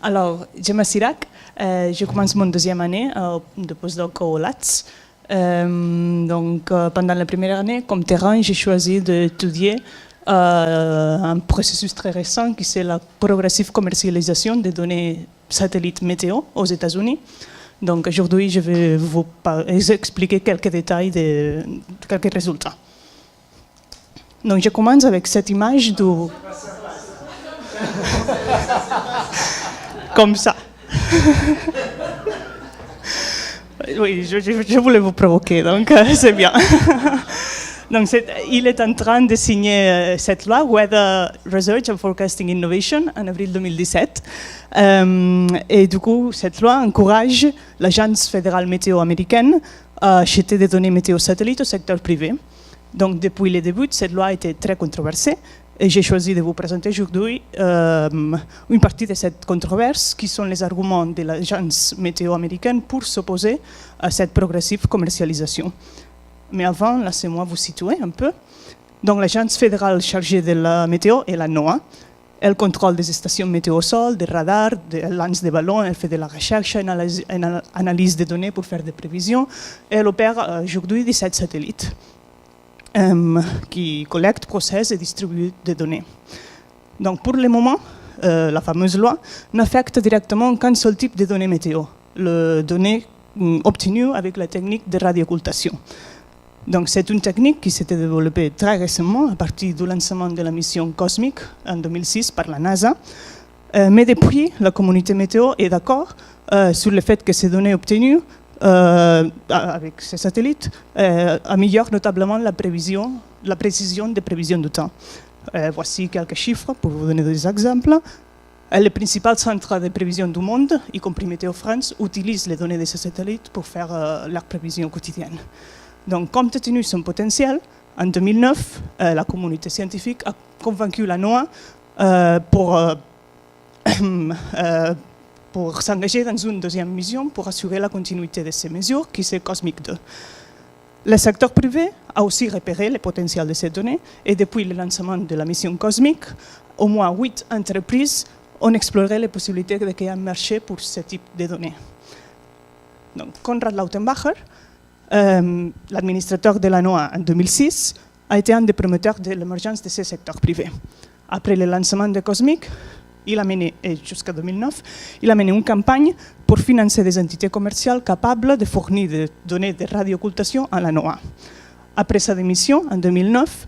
Alors, Gemma Sirac, je commence mon deuxième année de postdoc au LATS. Pendant la première année, comme terrain, j'ai choisi d'étudier un processus très récent qui c'est la progressive commercialisation des données satellites météo aux États-Unis. Donc aujourd'hui, je vais vous expliquer quelques détails de quelques résultats. Donc je commence avec cette image de... Comme ça. Oui, je voulais vous provoquer, donc c'est bien. Donc, il est en train de signer cette loi, Weather Research and Forecasting Innovation, en avril 2017. Et du coup, cette loi encourage l'Agence fédérale météo américaine à acheter des données météo satellites au secteur privé. Donc, depuis le début, cette loi a été très controversée. Et j'ai choisi de vous présenter aujourd'hui une partie de cette controverse, qui sont les arguments de l'Agence météo américaine pour s'opposer à cette progressive commercialisation. Mais avant, laissez-moi vous situer un peu. Donc, l'agence fédérale chargée de la météo est la NOAA. Elle contrôle des stations météo au sol, des radars, elle lance des ballons, elle fait de la recherche, une analyse des données pour faire des prévisions. Et elle opère aujourd'hui 17 satellites qui collectent, processent et distribuent des données. Donc, pour le moment, la fameuse loi n'affecte directement qu'un seul type de données météo, les données obtenues avec la technique de radiooccultation. Donc, c'est une technique qui s'est développée très récemment à partir du lancement de la mission Cosmic en 2006 par la NASA. Mais depuis, la communauté météo est d'accord sur le fait que ces données obtenues avec ces satellites améliorent notablement la précision des prévisions du temps. Voici quelques chiffres pour vous donner des exemples. Les principaux centres de prévision du monde, y compris Météo France, utilisent les données de ces satellites pour faire leurs prévisions quotidiennes. Donc, compte tenu de son potentiel, en 2009, la communauté scientifique a convaincu la NOAA pour s'engager dans une deuxième mission pour assurer la continuité de ces mesures, qui c'est Cosmic 2. Le secteur privé a aussi repéré le potentiel de ces données et depuis le lancement de la mission Cosmic, au moins 8 entreprises ont exploré les possibilités de créer un marché pour ce type de données. Donc, Konrad Lautenbacher, l'administrateur de la NOAA en 2006, a été un des promoteurs de l'émergence de ces secteurs privés. Après le lancement de Cosmic, il a mené, jusqu'à 2009, il a mené une campagne pour financer des entités commerciales capables de fournir des données de radiooccultation à la NOAA. Après sa démission, en 2009,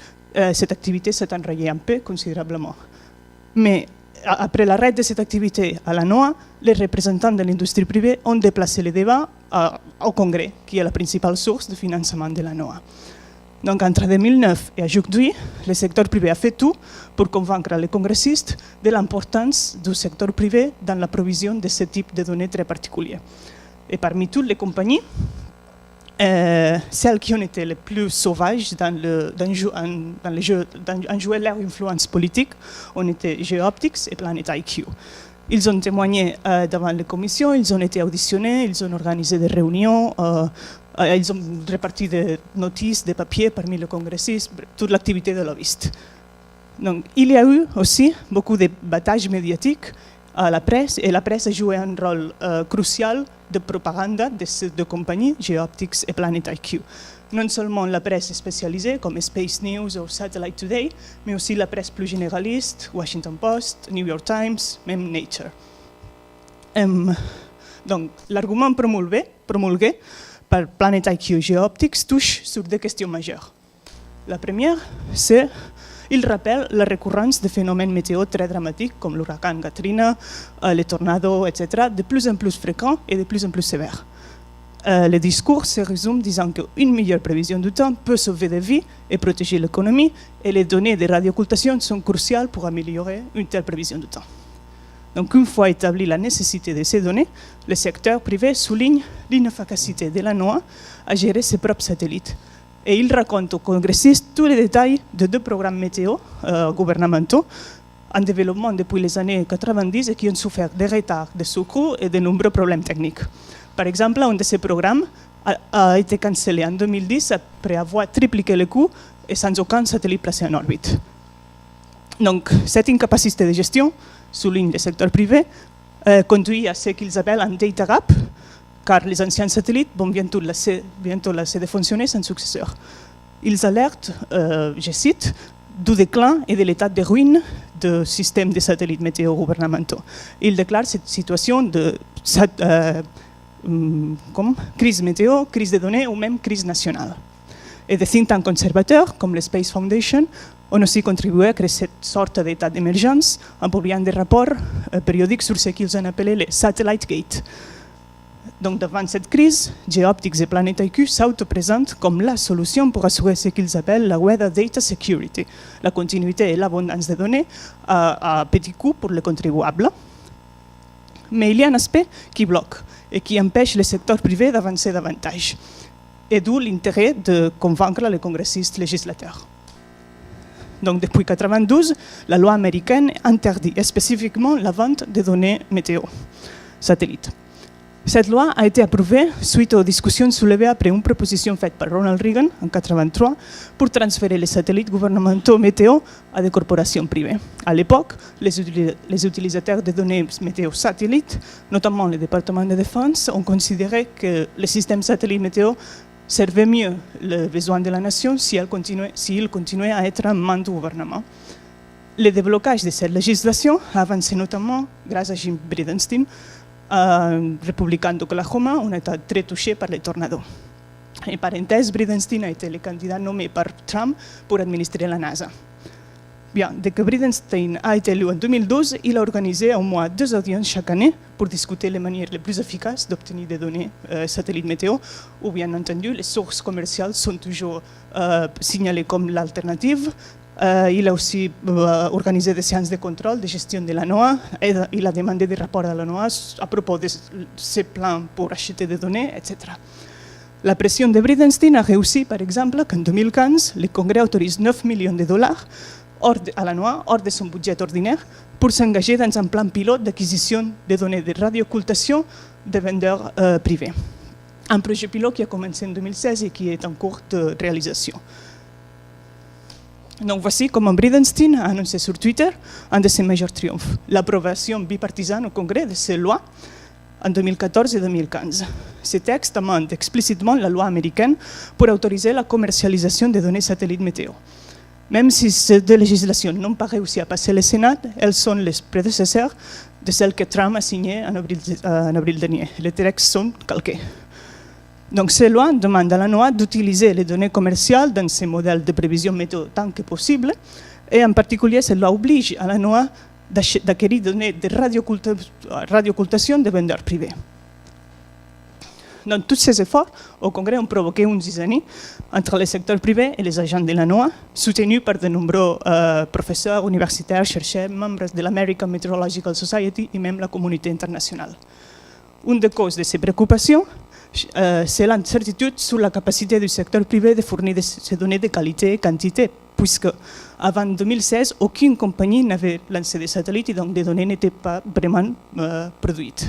cette activité s'est enrayée un peu considérablement. Mais après l'arrêt de cette activité à la NOAA, les représentants de l'industrie privée ont déplacé le débat au Congrès, qui est la principale source de financement de la NOAA. Donc, entre 2009 et aujourd'hui, le secteur privé a fait tout pour convaincre les congressistes de l'importance du secteur privé dans la provision de ce type de données très particuliers. Et parmi toutes les compagnies, celles qui ont été les plus sauvages dans jouer leur influence politique ont été GeoOptics et Planet IQ. Ils ont témoigné devant les commissions, ils ont été auditionnés, ils ont organisé des réunions, ils ont réparti des notices, des papiers parmi les congressistes, toute l'activité de lobbyiste. Donc, il y a eu aussi beaucoup de batailles médiatiques à la presse, et la presse a joué un rôle crucial de propagande de ces deux compagnies, GeoOptics et Planet IQ. Non seulement la presse spécialisée comme Space News ou Satellite Today, mais aussi la presse plus généraliste, Washington Post, New York Times, même Nature. Donc, l'argument promulgué par Planet IQ et GeoOptics touche sur deux questions majeures. La première, c'est il rappelle la récurrence de phénomènes météo très dramatiques comme l'ouragan Katrina, les tornados, etc., de plus en plus fréquents et de plus en plus sévères. Le discours se résume disant qu'une meilleure prévision du temps peut sauver des vies et protéger l'économie, et les données de radiooccultation sont cruciales pour améliorer une telle prévision du temps. Donc, une fois établie la nécessité de ces données, le secteur privé souligne l'inefficacité de la NOAA à gérer ses propres satellites. Et il raconte aux congressistes tous les détails de deux programmes météo gouvernementaux en développement depuis les années 90 et qui ont souffert de retards, de surcoûts et de nombreux problèmes techniques. Par exemple, un de ces programmes a été cancellé en 2010 après avoir tripliqué le coût et sans aucun satellite placé en orbite. Donc, cette incapacité de gestion, souligne le secteur privé, conduit à ce qu'ils appellent un data gap, car les anciens satellites vont bientôt laisser de fonctionner sans successeur. Ils alertent, je cite, du déclin et de l'état de ruine du système de satellites météo gouvernementaux. Ils déclarent cette situation de crise météo, crise de données ou même crise nationale. Et des think tanks conservateurs, comme le Space Foundation, ont aussi contribué à créer cette sorte d'état d'émergence en publiant des rapports périodiques sur ce qu'ils ont appelé les Satellite Gate. Donc, devant cette crise, Geoptics et Planet IQ s'auto-présentent comme la solution pour assurer ce qu'ils appellent la Weather Data Security, la continuité et l'abondance de données à petit coût pour les contribuables. Mais il y a un aspect qui bloque et qui empêche le secteur privé d'avancer davantage, et d'où l'intérêt de convaincre les congressistes législateurs. Donc, depuis 1992, la loi américaine interdit spécifiquement la vente des données météo satellites. Cette loi a été approuvée suite aux discussions soulevées après une proposition faite par Ronald Reagan en 1983 pour transférer les satellites gouvernementaux météo à des corporations privées. À l'époque, les utilisateurs de données météo satellites, notamment le département de défense, ont considéré que le système satellite météo servait mieux les besoins de la nation s'il continuait à être en main du gouvernement. Le déblocage de cette législation a avancé notamment grâce à Jim Bridenstine, républicain d'Oklahoma, un État très touché par les tornados. Et parenthèse, Bridenstine a été le candidat nommé par Trump pour administrer la NASA. Bien, dès que Bridenstine a été élu en 2012, il a organisé au moins 2 audiences chaque année pour discuter les manières les plus efficaces d'obtenir des données satellites météo, où bien entendu les sources commerciales sont toujours signalées comme l'alternative. Il a aussi organisé des séances de contrôle de gestion de la NOAA et il a demandé des rapports à la NOAA à propos de ses plans pour acheter des données, etc. La pression de Bridenstine a réussi, par exemple, qu'en 2015, le Congrès autorise 9 millions de dollars à la NOAA, hors de son budget ordinaire, pour s'engager dans un plan pilote d'acquisition de données de radiooccultation de vendeurs privés. Un projet pilote qui a commencé en 2016 et qui est en cours de réalisation. Donc voici comment Bridenstine a annoncé sur Twitter un de ses majeurs triomphes, l'approbation bipartisane au Congrès de ces lois en 2014 et 2015. Ces textes amendent explicitement la loi américaine pour autoriser la commercialisation des données satellites météo. Même si ces deux législations n'ont pas réussi à passer le Sénat, elles sont les prédécesseurs de celles que Trump a signées en avril dernier. Les textes sont calqués. Donc, ces lois demandent à la NOAA d'utiliser les données commerciales dans ses modèles de prévision météo tant que possible, et en particulier, cette loi oblige à la NOAA d'acquérir des données de radiooccultation de vendeurs privés. Donc, tous ces efforts au Congrès ont provoqué une zizanie entre le secteur privé et les agents de la NOAA, soutenus par de nombreux professeurs universitaires, chercheurs, membres de l'American Meteorological Society et même la communauté internationale. Une des causes de ces préoccupations, c'est l'incertitude sur la capacité du secteur privé de fournir ces données de qualité et quantité, puisque avant 2016, aucune compagnie n'avait lancé des satellites et donc des données n'étaient pas vraiment produites.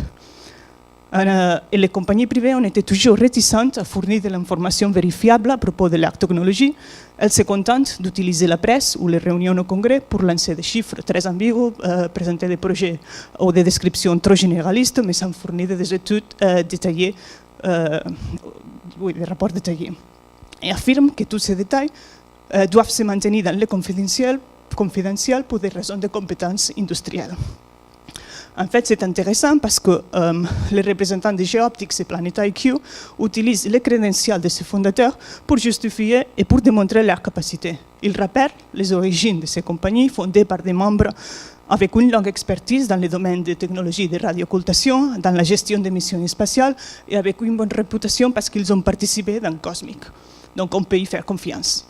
Et les compagnies privées ont été toujours réticentes à fournir de l'information vérifiable à propos de leur technologie. Elles se contentent d'utiliser la presse ou les réunions au Congrès pour lancer des chiffres très ambigus, présenter des projets ou des descriptions trop généralistes, mais sans fournir des études détaillées, des rapports détaillés. Et affirment que tous ces détails doivent se maintenir dans le confidentiel pour des raisons de compétences industrielles. En fait, c'est intéressant parce que les représentants de Geoptics et Planet IQ utilisent les crédentials de ces fondateurs pour justifier et pour démontrer leur capacité. Ils rappellent les origines de ces compagnies fondées par des membres avec une longue expertise dans le domaine des technologies de radiooccultation, dans la gestion des missions spatiales et avec une bonne réputation parce qu'ils ont participé dans Cosmic. Donc on peut y faire confiance.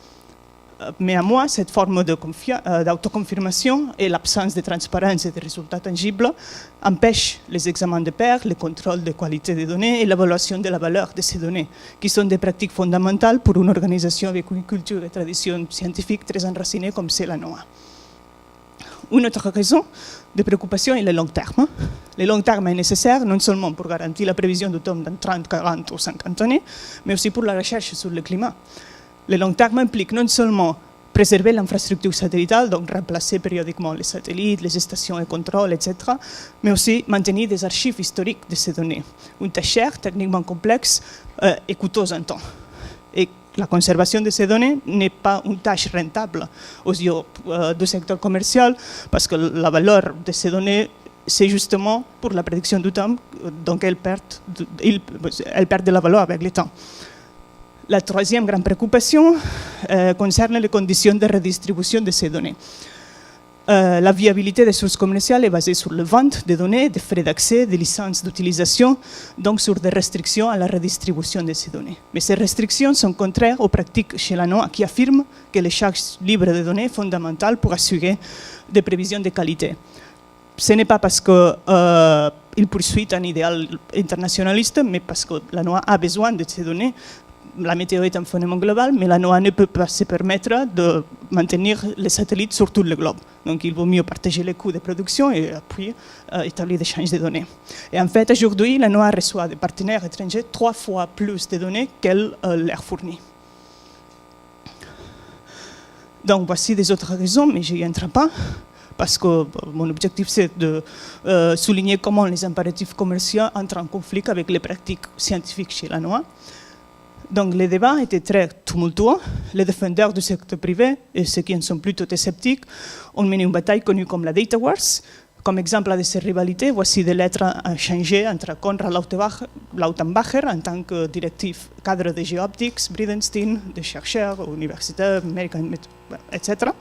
Mais à moi, cette forme d'autoconfirmation et l'absence de transparence et de résultats tangibles empêchent les examens de pair, le contrôle de qualité des données et l'évaluation de la valeur de ces données, qui sont des pratiques fondamentales pour une organisation avec une culture et tradition scientifique très enracinée comme c'est la NOAA. Une autre raison de préoccupation est le long terme. Le long terme est nécessaire non seulement pour garantir la prévision du temps dans 30, 40 ou 50 années, mais aussi pour la recherche sur le climat. Le long terme implique non seulement préserver l'infrastructure satellitale, donc remplacer périodiquement les satellites, les stations de contrôle, etc., mais aussi maintenir des archives historiques de ces données. Une tâche chère, techniquement complexe et coûteuse en temps. Et la conservation de ces données n'est pas une tâche rentable aux yeux du secteur commercial, parce que la valeur de ces données, c'est justement pour la prédiction du temps, donc elles perdent de la valeur avec le temps. La troisième grande préoccupation concerne les conditions de redistribution de ces données. La viabilité des sources commerciales est basée sur la vente des données, des frais d'accès, des licences d'utilisation, donc sur des restrictions à la redistribution de ces données. Mais ces restrictions sont contraires aux pratiques chez l'ANOA qui affirment que l'échange libre de données est fondamental pour assurer des prévisions de qualité. Ce n'est pas parce qu'il poursuit un idéal internationaliste, mais parce que l'ANOA a besoin de ces données. La météo est un phénomène global, mais l'ANOA ne peut pas se permettre de maintenir les satellites sur tout le globe. Donc il vaut mieux partager les coûts de production et puis établir des échanges de données. Et en fait, aujourd'hui, l'ANOA reçoit des partenaires étrangers 3 fois plus de données qu'elle leur fournit. Donc voici des autres raisons, mais je n'y entrerai pas, parce que mon objectif c'est de souligner comment les impératifs commerciaux entrent en conflit avec les pratiques scientifiques chez l'ANOA. Donc les débats étaient très tumultueux. Les défenseurs du secteur privé et ceux qui en sont plutôt sceptiques ont mené une bataille connue comme la Data Wars. Comme exemple de ces rivalités, voici des lettres échangées entre Konrad Lautenbacher en tant que directif cadre de Geoptics, Bridenstine, des chercheurs, universitaires, américains, etc.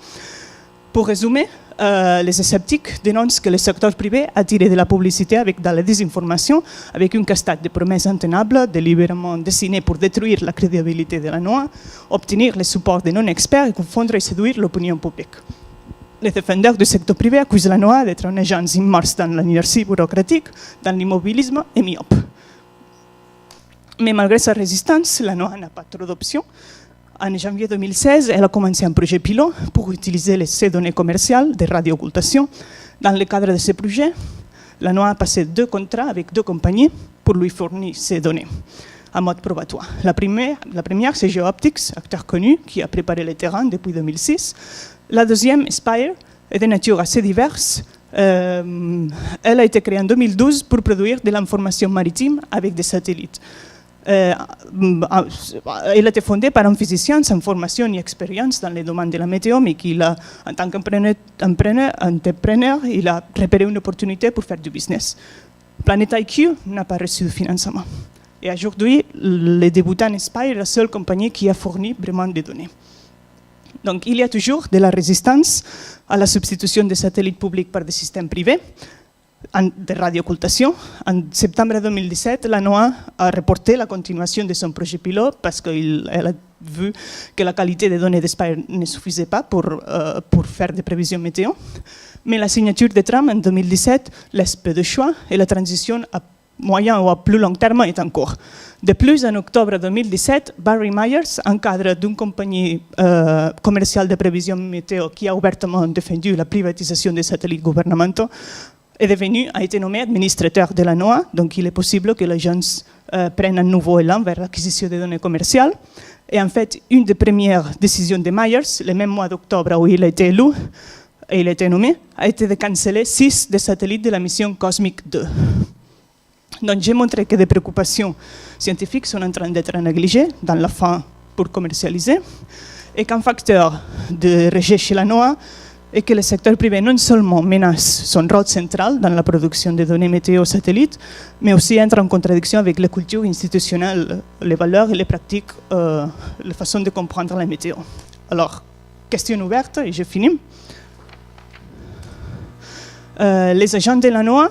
Pour résumer, les sceptiques dénoncent que le secteur privé a tiré de la publicité avec de la désinformation, avec une cascade de promesses intenables, délibérément dessinées pour détruire la crédibilité de l'ANOA, obtenir le support de non-experts et confondre et séduire l'opinion publique. Les défenseurs du secteur privé accusent l'ANOA d'être une agence immerse dans l'inertie bureaucratique, dans l'immobilisme et myope. Mais malgré sa résistance, l'ANOA n'a pas trop d'options. En janvier 2016, elle a commencé un projet pilote pour utiliser ces données commerciales de radiooccultation. Dans le cadre de ce projet, l'ANOA a passé 2 contrats avec 2 compagnies pour lui fournir ces données en mode probatoire. La première c'est Geoptics, acteur connu, qui a préparé le terrain depuis 2006. La deuxième, Spire, est de nature assez diverse. Elle a été créée en 2012 pour produire de l'information maritime avec des satellites. Elle a été fondée par un physicien sans formation ni expérience dans les domaines de la météo, mais qui, en tant qu'entrepreneur, il a repéré une opportunité pour faire du business. Planet IQ n'a pas reçu de financement. Et aujourd'hui, les débutants Spire est la seule compagnie qui a fourni vraiment des données. Donc, il y a toujours de la résistance à la substitution des satellites publics par des systèmes privés de radiooccultation. En septembre 2017, l'ANOA a reporté la continuation de son projet pilote parce qu'elle a vu que la qualité des données d'Spire ne suffisait pas pour faire des prévisions météo. Mais la signature de Trump en 2017 laisse peu de choix et la transition à moyen ou à plus long terme est en cours. De plus, en octobre 2017, Barry Myers, un cadre d'une compagnie commerciale de prévision météo qui a ouvertement défendu la privatisation des satellites gouvernementaux, a été nommé administrateur de l'ANOA, donc il est possible que l'agence prenne un nouveau élan vers l'acquisition des données commerciales. Et en fait, une des premières décisions de Myers, le même mois d'octobre où il a été élu et il a été nommé, a été de canceller 6 des satellites de la mission Cosmic 2. Donc j'ai montré que des préoccupations scientifiques sont en train d'être négligées dans la fin pour commercialiser et qu'un facteur de rejet chez l'ANOA et que le secteur privé non seulement menace son rôle central dans la production de données météo satellites, mais aussi entre en contradiction avec la culture institutionnelle, les valeurs et les pratiques, la façon de comprendre la météo. Alors, question ouverte et je finis. Les agents de l'ANOA,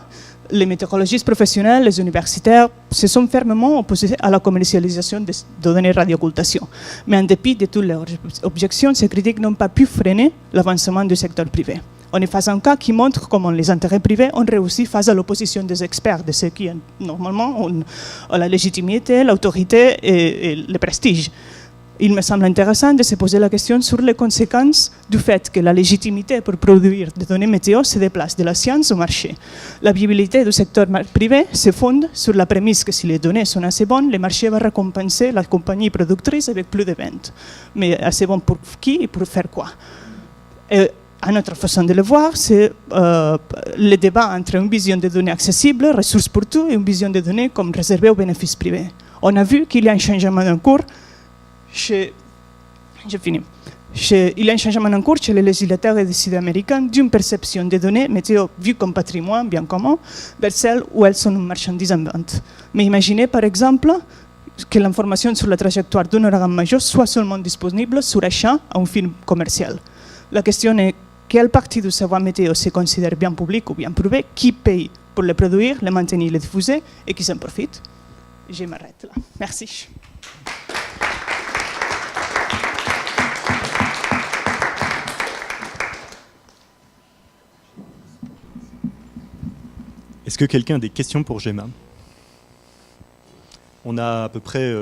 les météorologistes professionnels, les universitaires se sont fermement opposés à la commercialisation de données radiooccultation. Mais en dépit de toutes leurs objections, ces critiques n'ont pas pu freiner l'avancement du secteur privé. On est face à un cas qui montre comment les intérêts privés ont réussi face à l'opposition des experts, de ceux qui normalement ont la légitimité, l'autorité et le prestige. il me semble intéressant de se poser la question sur les conséquences du fait que la légitimité pour produire des données météo se déplace de la science au marché. La viabilité du secteur privé se fonde sur la prémisse que si les données sont assez bonnes, le marché va récompenser la compagnie productrice avec plus de ventes. Mais assez bon pour qui et pour faire quoi? Et une autre façon de le voir, c'est le débat entre une vision de données accessibles, ressources pour tout, et une vision de données comme réservée aux bénéfices privés. On a vu qu'il y a un changement en cours il y a un changement en cours chez les législateurs et décideurs américains d'une perception des données météo vues comme patrimoine bien commun vers celle où elles sont une marchandise en vente. Mais imaginez par exemple que l'information sur la trajectoire d'un ouragan majeur soit seulement disponible sur achat à un film commercial. La question est quelle partie du savoir météo se considère bien public ou bien privé, qui paye pour le produire, le maintenir, le diffuser et qui s'en profite. Je m'arrête là. Merci. Est-ce que quelqu'un a des questions pour Gemma? On a à peu près,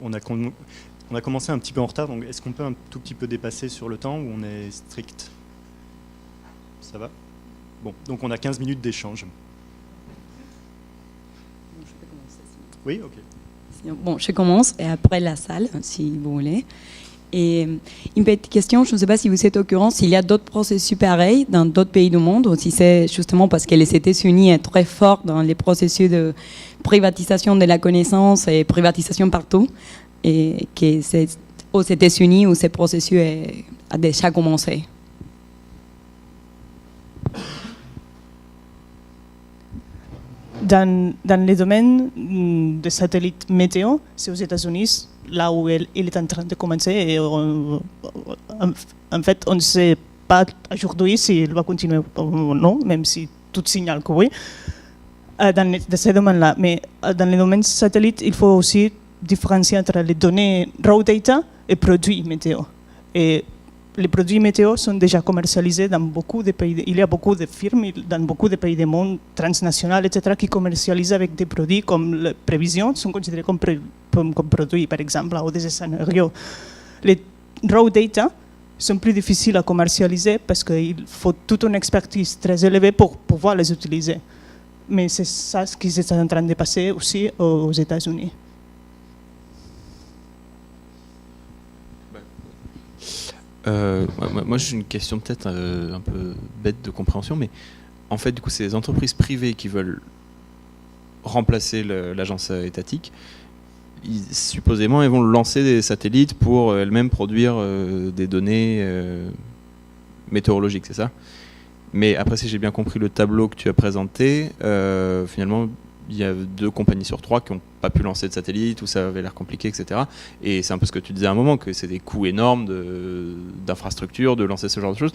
on a commencé un petit peu en retard, donc est-ce qu'on peut un tout petit peu dépasser sur le temps ou on est strict? Ça va? Bon, donc on a 15 minutes d'échange. Oui, ok. Bon, je commence et après la salle, si vous voulez. Et une petite question, je ne sais pas si vous êtes au courant, s'il y a d'autres processus pareils dans d'autres pays du monde, ou si c'est justement parce que les États-Unis sont très forts dans les processus de privatisation de la connaissance et privatisation partout, et que c'est aux États-Unis où ce processus a déjà commencé. Dans les domaines des satellites météo, c'est aux États-Unis, là où il est en train de commencer. Et en fait, on ne sait pas aujourd'hui s'il va continuer ou non, même si tout signale que oui, dans ces domaines-là. Mais dans les domaines satellites, il faut aussi différencier entre les données raw data et produits météo. Et les produits météo sont déjà commercialisés dans beaucoup de pays. Il y a beaucoup de firmes dans beaucoup de pays du monde, transnationales, etc., qui commercialisent avec des produits comme les prévisions, sont considérés comme produits, par exemple, ou des scénarios. Les raw data sont plus difficiles à commercialiser parce qu'il faut toute une expertise très élevée pour pouvoir les utiliser. Mais c'est ça ce qui est en train de passer aussi aux États-Unis. Moi j'ai une question peut-être un peu bête de compréhension, mais en fait du coup c'est les entreprises privées qui veulent remplacer l'agence étatique. Supposément elles vont lancer des satellites pour elles-mêmes produire des données météorologiques, c'est ça? Mais après, si j'ai bien compris le tableau que tu as présenté, finalement il y a 2 compagnies sur 3 qui n'ont pas pu lancer de satellite, où ça avait l'air compliqué, etc. Et c'est un peu ce que tu disais à un moment, que c'est des coûts énormes d'infrastructures, de lancer ce genre de choses.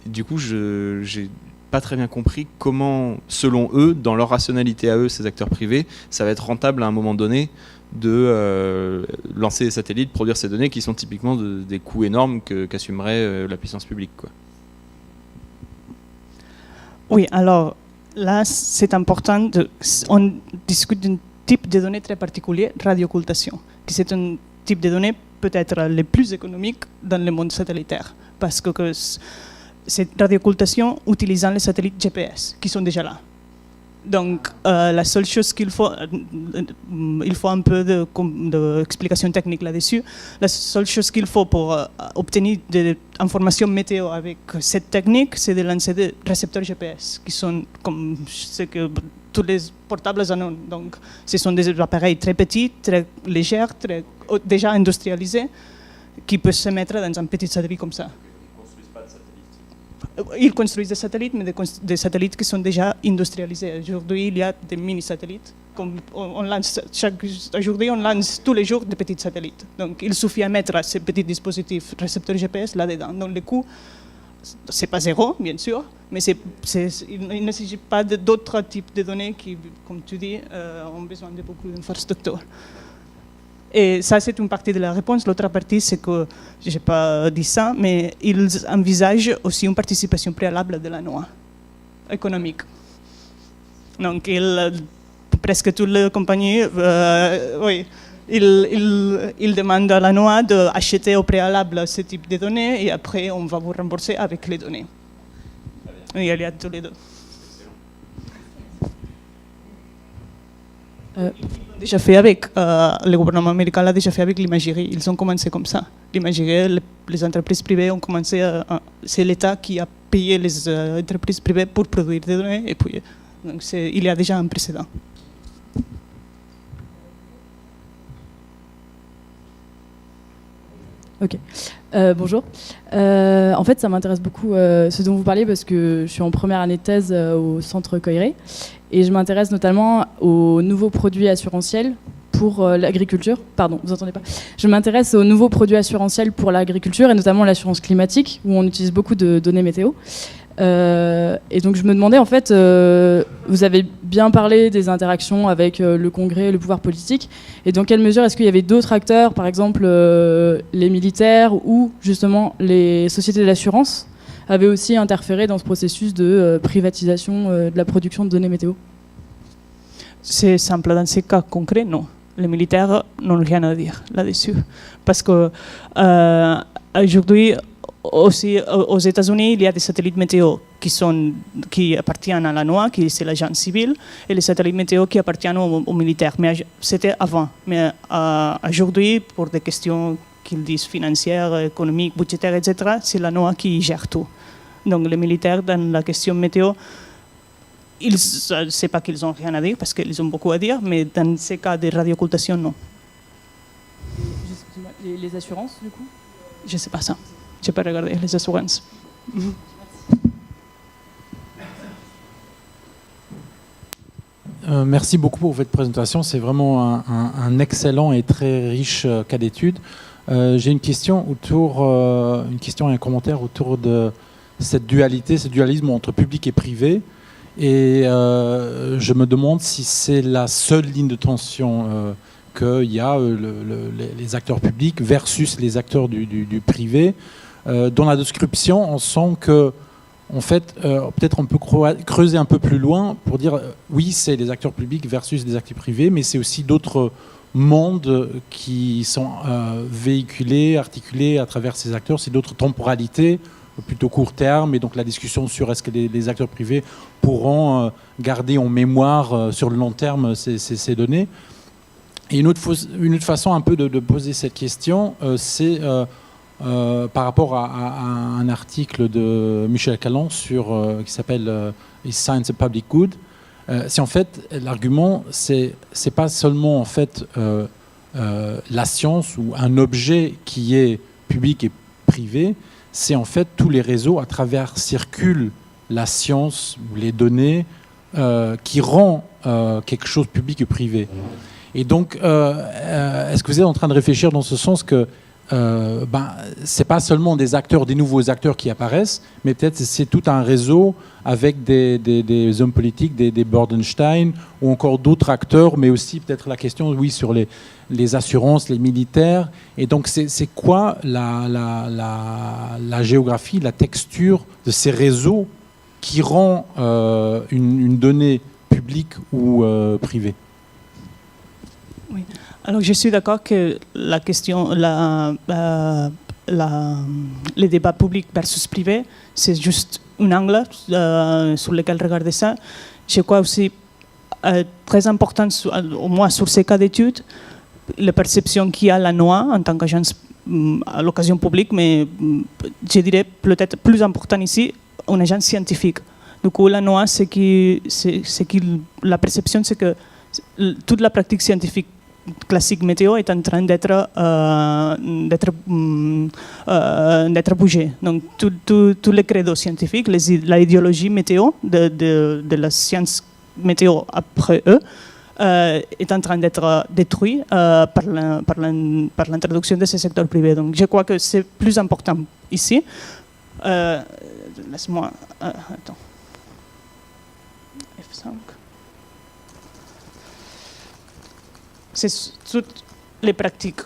Du coup, je n'ai pas très bien compris comment, selon eux, dans leur rationalité à eux, ces acteurs privés, ça va être rentable à un moment donné de lancer des satellites, produire ces données qui sont typiquement des coûts énormes qu'assumerait la puissance publique, quoi. Oui, alors là, c'est important. On discute d'un type de données très particulier, radiooccultation, qui c'est un type de données peut-être les plus économiques dans le monde satellitaire, parce que cette radiooccultation utilisant les satellites GPS qui sont déjà là. Donc, la seule chose qu'il faut, il faut un peu d'explication technique là-dessus. La seule chose qu'il faut pour obtenir des informations météo avec cette technique, c'est de lancer des récepteurs GPS, qui sont comme ce que tous les portables en ont. Donc, ce sont des appareils très petits, très légers, déjà industrialisés, qui peuvent se mettre dans un petit satellite comme ça. Ils construisent des satellites, mais des satellites qui sont déjà industrialisés. Aujourd'hui, il y a des mini-satellites. Aujourd'hui, on lance tous les jours des petits satellites. Donc, il suffit de mettre ces petits dispositifs récepteurs GPS là-dedans. Donc, le coût, ce n'est pas zéro, bien sûr, mais il ne s'agit pas d'autres types de données qui, comme tu dis, ont besoin de beaucoup d'infrastructures. Et ça, c'est une partie de la réponse. L'autre partie, c'est que, je n'ai pas dit ça, mais ils envisagent aussi une participation préalable de la NOAA économique. Donc, presque toutes les compagnies, oui, il demande à la NOAA d'acheter au préalable ce type de données et après on va vous rembourser avec les données. Il y a tous les deux. Déjà fait avec, le gouvernement américain l'a déjà fait avec l'imagerie. Ils ont commencé comme ça. L'imagerie, les entreprises privées ont commencé c'est l'État qui a payé les entreprises privées pour produire des données. Et puis, donc il y a déjà un précédent. Ok. Bonjour. En fait, ça m'intéresse beaucoup ce dont vous parlez parce que je suis en première année de thèse au Centre Coiré et je m'intéresse notamment aux nouveaux produits assurantiels pour l'agriculture. Pardon, vous entendez pas? Je m'intéresse aux nouveaux produits assurantiels pour l'agriculture et notamment l'assurance climatique où on utilise beaucoup de données météo. Et donc je me demandais en fait, vous avez bien parlé des interactions avec le Congrès, le pouvoir politique, et dans quelle mesure est-ce qu'il y avait d'autres acteurs, par exemple les militaires ou justement les sociétés d'assurance, avaient aussi interféré dans ce processus de privatisation de la production de données météo? C'est simple, dans ces cas concrets, non. Les militaires n'ont rien à dire là-dessus. Parce que aujourd'hui, aussi, aux États-Unis, il y a des satellites météo qui appartiennent à la NOAA, qui c'est l'agence civile, et les satellites météo qui appartiennent aux militaires. Mais c'était avant. Mais aujourd'hui, pour des questions qu'ils disent financières, économiques, budgétaires, etc., c'est la NOAA qui gère tout. Donc les militaires, dans la question météo, je ne sais pas qu'ils n'ont rien à dire, parce qu'ils ont beaucoup à dire, mais dans ces cas de radiooccultation, non. Les assurances, du coup? Je ne sais pas ça. Je peux regarder les assurances. Merci beaucoup pour votre présentation. C'est vraiment un excellent et très riche cas d'étude. J'ai une question une question et un commentaire autour de cette dualité, ce dualisme entre public et privé. Et je me demande si c'est la seule ligne de tension qu'il y a les acteurs publics versus les acteurs du privé. Dans la description, on sent que, en fait, peut-être on peut creuser un peu plus loin pour dire oui, c'est les acteurs publics versus les acteurs privés, mais c'est aussi d'autres mondes qui sont véhiculés, articulés à travers ces acteurs. C'est d'autres temporalités, plutôt court terme, et donc la discussion sur est-ce que les acteurs privés pourront garder en mémoire sur le long terme ces données. Et une autre façon un peu de poser cette question, c'est par rapport à un article de Michel Callan qui s'appelle Is Science a Public Good? C'est en fait l'argument, c'est pas seulement en fait la science ou un objet qui est public et privé, c'est en fait tous les réseaux à travers circulent la science ou les données qui rend quelque chose public et privé. Et donc, est-ce que vous êtes en train de réfléchir dans ce sens que c'est pas seulement des nouveaux acteurs qui apparaissent, mais peut-être c'est tout un réseau avec des hommes politiques, des Bordenstein ou encore d'autres acteurs, mais aussi peut-être la question, oui, sur les assurances, les militaires. Et donc, c'est quoi la géographie, la texture de ces réseaux qui rend une donnée publique ou privée? Oui. Alors, je suis d'accord que la question, les débats publics versus privés, c'est juste un angle sur lequel regarder ça. Je crois aussi très important, au moins sur ces cas d'études, la perception qu'il y a la NOAA en tant qu'agence à l'occasion publique, mais je dirais peut-être plus important ici, une agence scientifique. Du coup, la NOAA, la perception, c'est que toute la pratique scientifique classique météo est en train d'être bougée. Donc, tous les credos scientifiques, l'idéologie météo de la science météo après eux, est en train d'être détruit par l'introduction de ce secteur privé. Donc, je crois que c'est plus important ici. Laisse-moi... attends. F5. C'est toutes les pratiques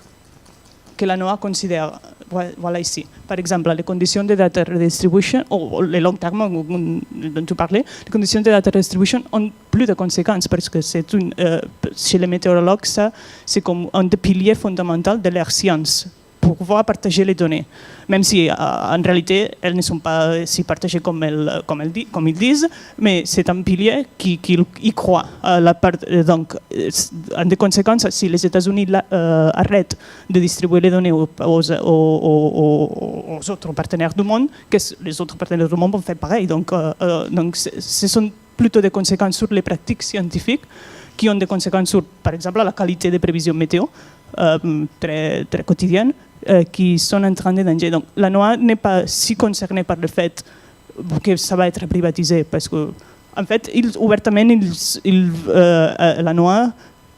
que la NOAA considère voilà ici. Par exemple, les conditions de data redistribution, ou le long terme dont tu parlais, les conditions de data redistribution ont plus de conséquences parce que chez les météorologues, ça, c'est comme un des piliers fondamentaux de leur science, pour pouvoir partager les données. Même si en réalité, elles ne sont pas si partagées comme ils disent, mais c'est un pilier qu'ils y croient. Donc, en des conséquences, si les États-Unis arrêtent de distribuer les données aux autres partenaires du monde, que les autres partenaires du monde vont faire pareil. Donc ce sont plutôt des conséquences sur les pratiques scientifiques qui ont des conséquences sur, par exemple, la qualité des prévisions météo, très, très quotidiennes, qui sont en train de danger. Donc, la NOAA n'est pas si concernée par le fait que ça va être privatisé, parce que, en fait, ouvertement, la NOAA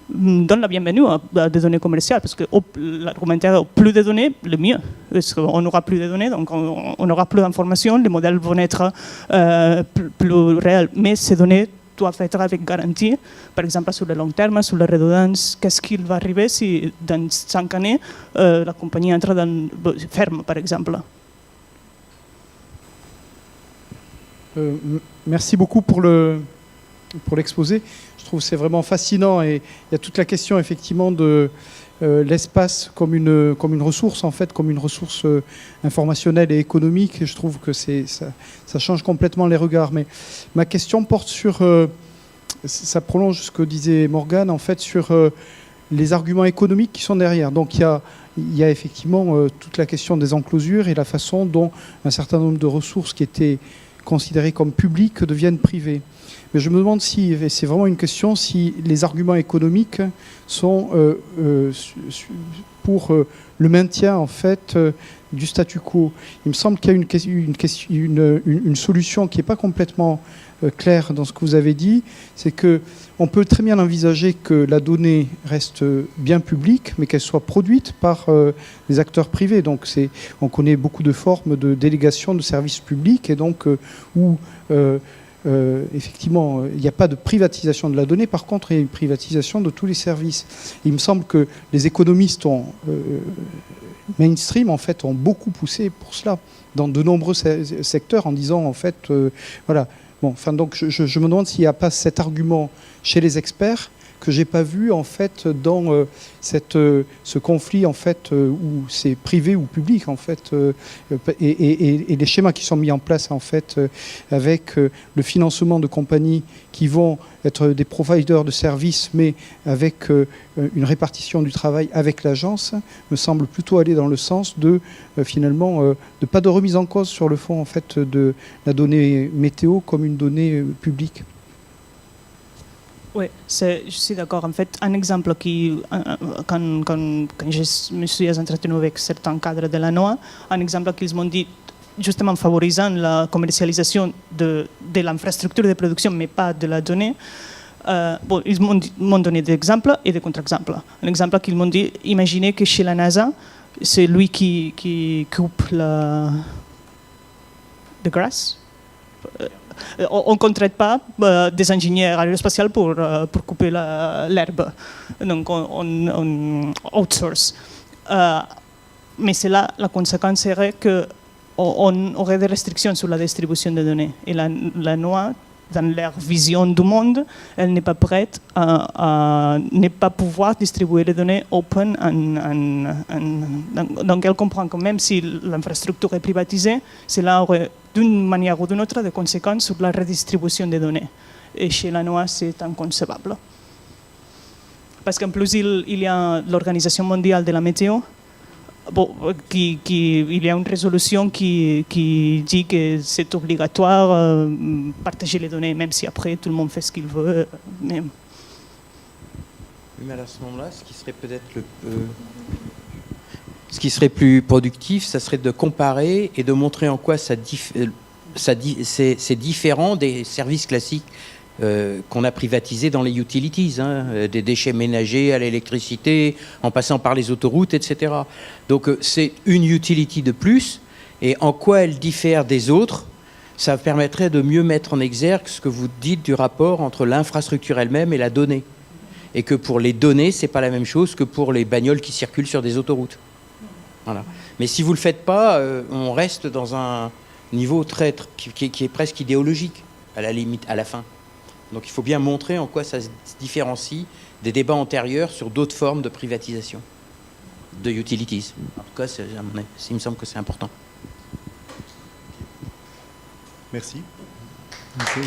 donne la bienvenue à des données commerciales, parce que l'argumentaire, plus de données, le mieux. Parce qu'on aura plus de données, donc on aura plus d'informations, les modèles vont être plus réels. Mais ces données doivent être avec garantie, par exemple sur le long terme, sur la redondance, qu'est-ce qui va arriver si dans 5 années la compagnie entre ferme, par exemple. Merci beaucoup pour l'exposé. Je trouve que c'est vraiment fascinant et il y a toute la question effectivement de l'espace comme une ressource, en fait, comme une ressource informationnelle et économique. Et je trouve que ça change complètement les regards. Mais ma question porte sur, ça prolonge ce que disait Morgane, en fait, sur les arguments économiques qui sont derrière. Donc il y a effectivement toute la question des enclosures et la façon dont un certain nombre de ressources qui étaient considérées comme publiques deviennent privées. Mais je me demande si, et c'est vraiment une question, si les arguments économiques sont pour le maintien en fait du statu quo. Il me semble qu'il y a une solution qui n'est pas complètement claire dans ce que vous avez dit, c'est que on peut très bien envisager que la donnée reste bien publique, mais qu'elle soit produite par des acteurs privés. Donc on connaît beaucoup de formes de délégation de services publics et donc où effectivement, il n'y a pas de privatisation de la donnée. Par contre, il y a une privatisation de tous les services. Il me semble que les économistes mainstream, en fait, ont beaucoup poussé pour cela dans de nombreux secteurs en disant, en fait, voilà. Bon, enfin, donc, je me demande s'il n'y a pas cet argument chez les experts que j'ai pas vu en fait dans ce conflit en fait où c'est privé ou public en fait et les schémas qui sont mis en place en fait avec le financement de compagnies qui vont être des providers de services mais avec une répartition du travail avec l'agence me semble plutôt aller dans le sens de finalement de pas de remise en cause sur le fond en fait de la donnée météo comme une donnée publique. Oui, je suis d'accord. En fait, un exemple quand je me suis entretenu avec certains cadres de la NOAA, un exemple qu'ils m'ont dit, justement favorisant la commercialisation de l'infrastructure de production, mais pas de la donnée, ils m'ont donné des exemples et des contre-exemples. Un exemple qu'ils m'ont dit, imaginez que chez la NASA, c'est lui qui coupe the grass. On ne contrainte pas des ingénieurs aérospatiaux pour couper l'herbe. Donc, on outsource. Mais c'est là, la conséquence serait qu'on aurait des restrictions sur la distribution des données. Et la NOAA, dans leur vision du monde, elle n'est pas prête à ne pas pouvoir distribuer les données open. Donc elle comprend que même si l'infrastructure est privatisée, cela aurait d'une manière ou d'une autre des conséquences sur la redistribution des données. Et chez la NOAA, c'est inconcevable. Parce qu'en plus, il y a l'Organisation mondiale de la météo, il y a une résolution qui dit que c'est obligatoire partager les données, même si après tout le monde fait ce qu'il veut. Mais à ce moment-là, ce qui serait peut-être ce qui serait plus productif, ça serait de comparer et de montrer en quoi c'est différent des services classiques qu'on a privatisés dans les utilities, des déchets ménagers à l'électricité, en passant par les autoroutes, etc. Donc c'est une utility de plus, et en quoi elle diffère des autres, ça permettrait de mieux mettre en exergue ce que vous dites du rapport entre l'infrastructure elle-même et la donnée. Et que pour les données, c'est pas la même chose que pour les bagnoles qui circulent sur des autoroutes. Voilà. Mais si vous ne le faites pas, on reste dans un niveau qui est presque idéologique, à la limite, à la fin. Donc il faut bien montrer en quoi ça se différencie des débats antérieurs sur d'autres formes de privatisation de utilities. En tout cas, il me semble que c'est important. Merci. Merci.